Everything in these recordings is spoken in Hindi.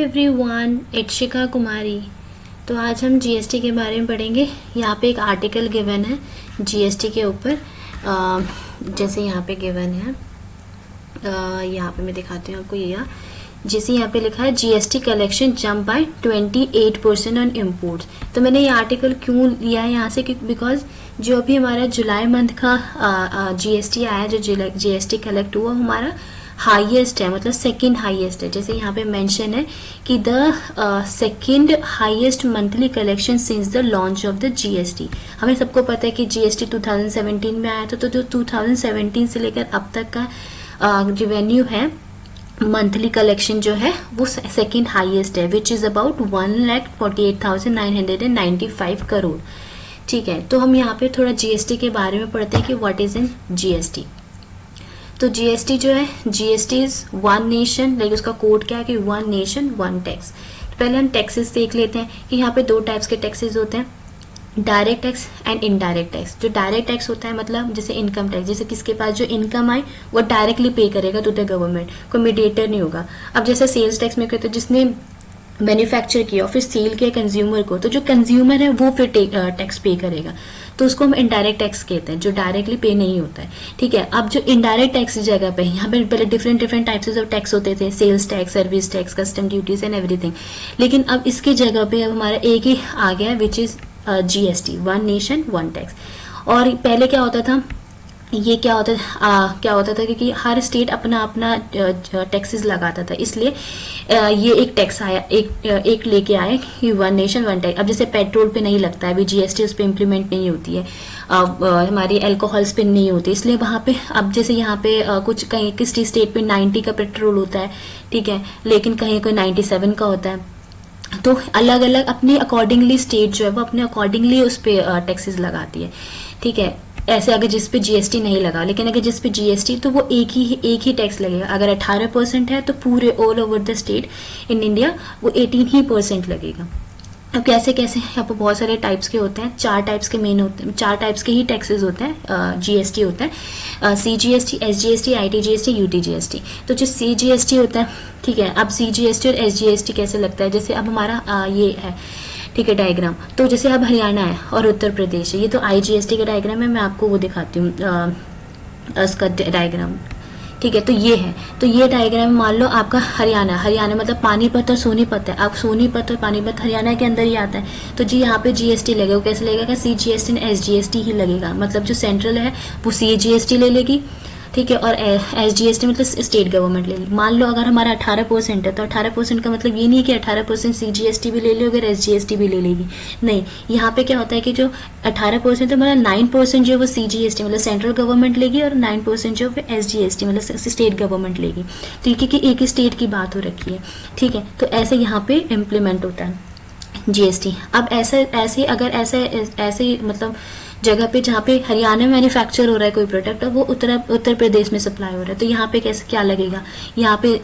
एवरीवन, इट्स शिखा कुमारी। तो आज हम जीएसटी के बारे में पढ़ेंगे। यहाँ पे एक आर्टिकल गिवन है जीएसटी के ऊपर, जैसे यहाँ पे गिवन है, यहाँ पे मैं दिखाती हूँ आपको। ये जैसे यहाँ पे लिखा है GST collection jump by 28% on imports. तो मैंने ये आर्टिकल क्यों लिया है यहाँ से, बिकॉज जो अभी हमारा जुलाई मंथ का जीएसटी आया, जो जीएसटी कलेक्ट हुआ हमारा हाईएस्ट है, मतलब सेकंड हाईएस्ट है। जैसे यहाँ पे मेंशन है कि the second highest monthly collection since the launch of the GST. हमें सबको पता है कि जीएसटी 2017 में आया था, तो जो 2017 से लेकर अब तक का रेवेन्यू है, मंथली कलेक्शन जो है वो सेकंड हाईएस्ट है, विच इज अबाउट 1,48,995 करोड़। ठीक है, तो हम यहाँ पे थोड़ा जीएसटी के बारे में पढ़ते हैं कि व्हाट इज इन जीएसटी। तो जीएसटी जो है, GST is one nation, like उसका कोड क्या है कि वन नेशन वन टैक्स। पहले हम टैक्सेस देख लेते हैं कि यहाँ पे दो टाइप्स के टैक्सेस होते हैं, direct tax and indirect tax. जो डायरेक्ट टैक्स होता है मतलब जैसे इनकम टैक्स, जैसे किसके पास जो इनकम आए वो डायरेक्टली पे करेगा टू द गवर्नमेंट, कोई मीडिएटर नहीं होगा। अब जैसे सेल्स टैक्स में कहते हैं जिसने मैन्युफैक्चर किया और फिर सेल किया कंज्यूमर को, तो जो कंज्यूमर है वो फिर टैक्स पे करेगा, तो उसको हम इनडायरेक्ट टैक्स कहते हैं, जो डायरेक्टली पे नहीं होता है। ठीक है, अब जो इनडायरेक्ट टैक्स की जगह पे यहाँ पे पहले डिफरेंट टाइप्स ऑफ टैक्स होते थे, sales tax, service tax, custom duties and everything. लेकिन अब इसकी जगह पे अब हमारा एक ही आ गया, which is GST, one nation one tax. और पहले क्या होता था, ये क्या होता था क्योंकि हर स्टेट अपना अपना टैक्सेस लगाता था, इसलिए ये एक टैक्स आया, एक लेके आए कि वन नेशन वन टैक्स। अब जैसे पेट्रोल पे नहीं लगता है अभी जीएसटी, उस पे इम्प्लीमेंट नहीं होती है, हमारी अल्कोहल्स पे नहीं होती, इसलिए वहां पे अब जैसे यहाँ पे कुछ कहीं किसी स्टेट पे 90 का पेट्रोल होता है, ठीक है, लेकिन कहीं कोई 97 का होता है। तो अलग अलग अपने अकॉर्डिंगली स्टेट जो है वो अपने अकॉर्डिंगली उस पे टैक्सेस लगाती है। ठीक है, ऐसे अगर जिस पे जीएसटी नहीं लगा, लेकिन अगर जिस पे जीएसटी, तो वो एक ही टैक्स लगेगा। अगर 18% है तो पूरे all over the state in India वो 18% लगेगा। अब कैसे यहाँ पर बहुत सारे टाइप्स के होते हैं, चार टाइप्स के मेन होते हैं, चार टाइप्स के ही टैक्सेस होते हैं, जीएसटी होता है, सीजीएसटी, एसजीएसटी, आईटीजीएसटी, यूटीजीएसटी। तो जो सीजीएसटी होता है, ठीक है, अब सीजीएसटी और एसजीएसटी कैसे लगता है, जैसे अब हमारा ये है, ठीक है, डायग्राम। तो जैसे अब हरियाणा है और उत्तर प्रदेश है, ये तो आईजीएसटी का डायग्राम है, मैं आपको वो दिखाती हूँ उसका डायग्राम। ठीक है, तो ये है, तो ये डायग्राम मान लो आपका हरियाणा मतलब पानीपत और सोनीपत है। आप सोनीपत और पानीपत हरियाणा के अंदर ही आता है, तो जी यहाँ पे जीएसटी लगेगा। कैसे लगेगा, सीजीएसटी एंड एसजीएसटी ही लगेगा, मतलब जो सेंट्रल है वो सीजीएसटी ले लेगी, ठीक है, और एसजीएसटी मतलब स्टेट गवर्नमेंट ले ली। मान लो अगर हमारा 18% है, तो 18% का मतलब ये नहीं है कि 18% सीजीएसटी भी ले ली अगर एसजीएसटी भी ले लेगी, नहीं। यहाँ पे क्या होता है कि जो 18% है मतलब 9% जो वो सीजीएसटी मतलब सेंट्रल गवर्नमेंट लेगी, और 9% जो वो एसजीएसटी मतलब स्टेट गवर्नमेंट लेगी। तो ये क्योंकि एक ही स्टेट की बात हो रखी है, ठीक है, तो ऐसे यहाँ पे इम्प्लीमेंट होता है जीएसटी। अब ऐसे अगर ऐसे मतलब जगह पे जहाँ पे हरियाणा में मैन्युफैक्चर हो रहा है कोई प्रोडक्ट और वो उत्तर प्रदेश में सप्लाई हो रहा है, तो यहाँ पे कैसे क्या लगेगा, यहाँ पे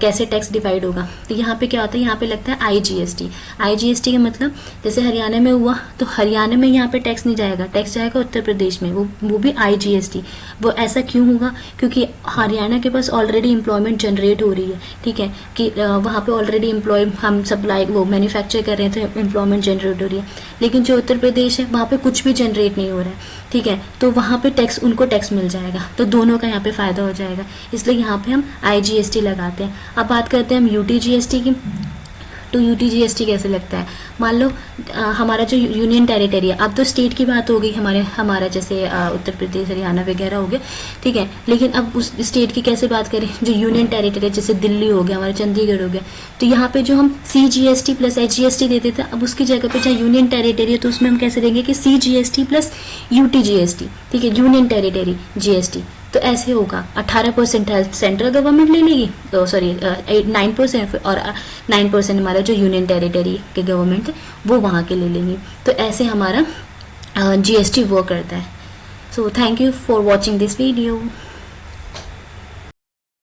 कैसे टैक्स डिवाइड होगा। तो यहाँ पे क्या होता है, यहाँ पे लगता है आईजीएसटी। आईजीएसटी का मतलब जैसे हरियाणा में हुआ तो हरियाणा में यहाँ पे टैक्स नहीं जाएगा, टैक्स जाएगा उत्तर प्रदेश में, वो भी आईजीएसटी। वो ऐसा क्यों होगा, क्योंकि हरियाणा के पास ऑलरेडी एम्प्लॉयमेंट जनरेट हो रही है, ठीक है, कि वहाँ पे ऑलरेडी हम सप्लाई वो मैन्युफैक्चर कर रहे हैं, तो एम्प्लॉयमेंट जनरेट हो रही है। लेकिन जो उत्तर प्रदेश है वहाँ पे कुछ भी जनरेट नहीं हो रहा है, ठीक है, तो वहाँ पे उनको टैक्स मिल जाएगा, तो दोनों का यहाँ पे फायदा हो जाएगा, इसलिए यहाँ पे हम आईजीएसटी लगाते हैं। अब बात करते हैं हम यूटीजीएसटी की। तो यूटीजीएसटी कैसे लगता है, मान लो हमारा जो यूनियन टेरिटरी है, अब तो स्टेट की बात हो गई, हमारा जैसे उत्तर प्रदेश, हरियाणा वगैरह हो गया, ठीक है, लेकिन अब उस स्टेट की कैसे बात करें, जो यूनियन टेरिटरी है, जैसे दिल्ली हो गया, हमारा चंडीगढ़ हो गया, तो यहाँ पे जो हम सीजीएसटी प्लस एचजीएसटी देते थे, अब उसकी जगह पे जहाँ यूनियन टेरिटरी है तो उसमें हम कैसे देंगे कि सीजीएसटी प्लस यूटीजीएसटी, ठीक है, यूनियन टेरिटरी जीएसटी। तो ऐसे होगा 18% सेंट्रल गवर्नमेंट ले लेगी, तो सॉरी 9%, और 9% हमारा जो यूनियन टेरिटरी के गवर्नमेंट है वो वहाँ के ले लेंगी। तो ऐसे हमारा जीएसटी वर्क करता है। So thank you for watching this video.